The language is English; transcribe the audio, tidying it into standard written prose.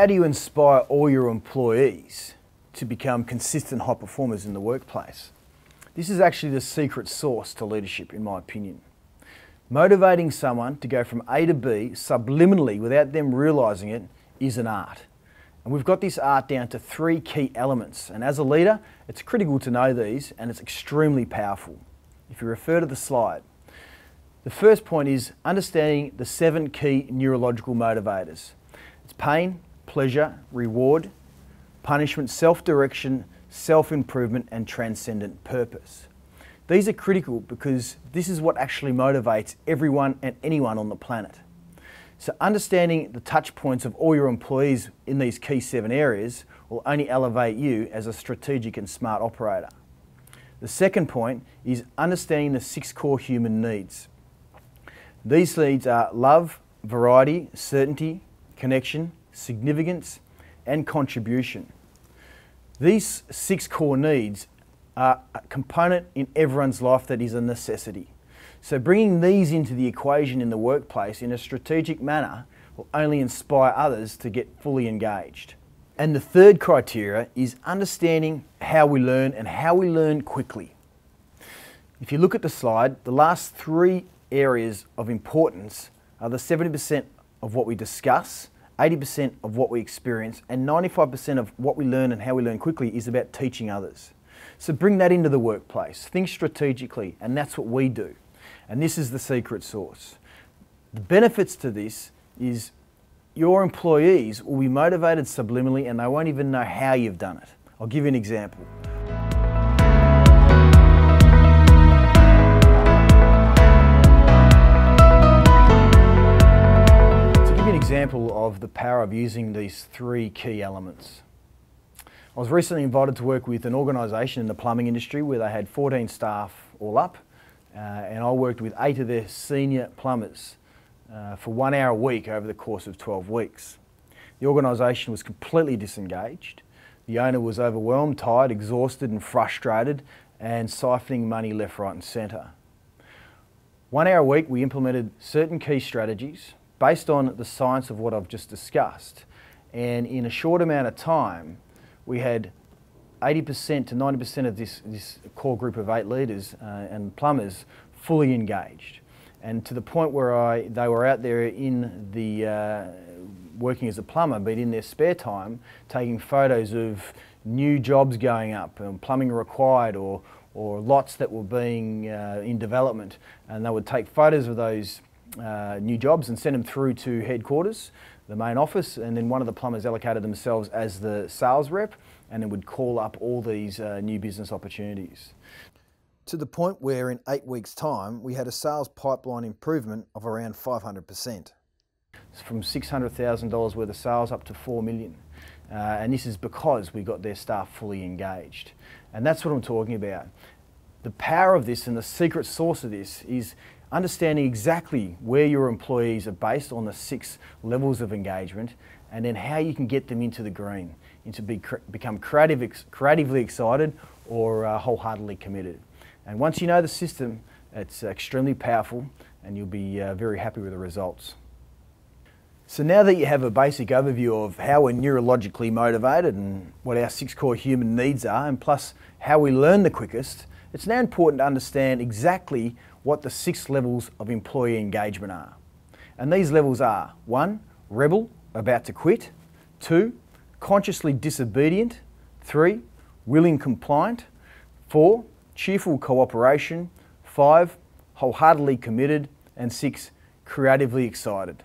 how do you inspire all your employees to become consistent high performers in the workplace? This is actually the secret sauce to leadership, in my opinion. Motivating someone to go from A to B subliminally without them realising it is an art. And we've got this art down to 3 key elements. And as a leader, it's critical to know these, and it's extremely powerful. If you refer to the slide, the first point is understanding the 7 key neurological motivators. It's pain, pleasure, reward, punishment, self-direction, self-improvement, and transcendent purpose. These are critical because this is what actually motivates everyone and anyone on the planet. So understanding the touch points of all your employees in these key 7 areas will only elevate you as a strategic and smart operator. The second point is understanding the 6 core human needs. These needs are love, variety, certainty, connection, significance, and contribution. These 6 core needs are a component in everyone's life that is a necessity. So bringing these into the equation in the workplace in a strategic manner will only inspire others to get fully engaged. And the third criteria is understanding how we learn and how we learn quickly. If you look at the slide, the last 3 areas of importance are the 70% of what we discuss, 80% of what we experience, and 95% of what we learn and how we learn quickly is about teaching others. So bring that into the workplace. Think strategically, and that's what we do. And this is the secret sauce. The benefits to this is your employees will be motivated subliminally and they won't even know how you've done it. I'll give you an example. To give you an example of the power of using these 3 key elements. I was recently invited to work with an organisation in the plumbing industry where they had 14 staff all up. And I worked with 8 of their senior plumbers for 1 hour a week over the course of 12 weeks. The organisation was completely disengaged. The owner was overwhelmed, tired, exhausted and frustrated and siphoning money left, right and centre. 1 hour a week we implemented certain key strategies based on the science of what I've just discussed, and in a short amount of time we had 80% to 90% of this core group of 8 leaders and plumbers fully engaged, and to the point where they were out there in the working as a plumber, but in their spare time taking photos of new jobs going up, plumbing required, or lots that were being in development, and they would take photos of those new jobs and send them through to headquarters, the main office, and then one of the plumbers allocated themselves as the sales rep and then would call up all these new business opportunities. To the point where in 8 weeks' time we had a sales pipeline improvement of around 500%. From $600,000 worth of sales up to $4 million. And this is because we got their staff fully engaged. And that's what I'm talking about. The power of this and the secret sauce of this is understanding exactly where your employees are based on the 6 levels of engagement, and then how you can get them into the green, into become creatively excited or wholeheartedly committed. And once you know the system, it's extremely powerful and you'll be very happy with the results. So now that you have a basic overview of how we're neurologically motivated and what our 6 core human needs are, and plus how we learn the quickest, it's now important to understand exactly what the 6 levels of employee engagement are. And these levels are: 1, rebel, about to quit; 2, consciously disobedient; 3, willing compliant; 4, cheerful cooperation; 5, wholeheartedly committed; and 6, creatively excited.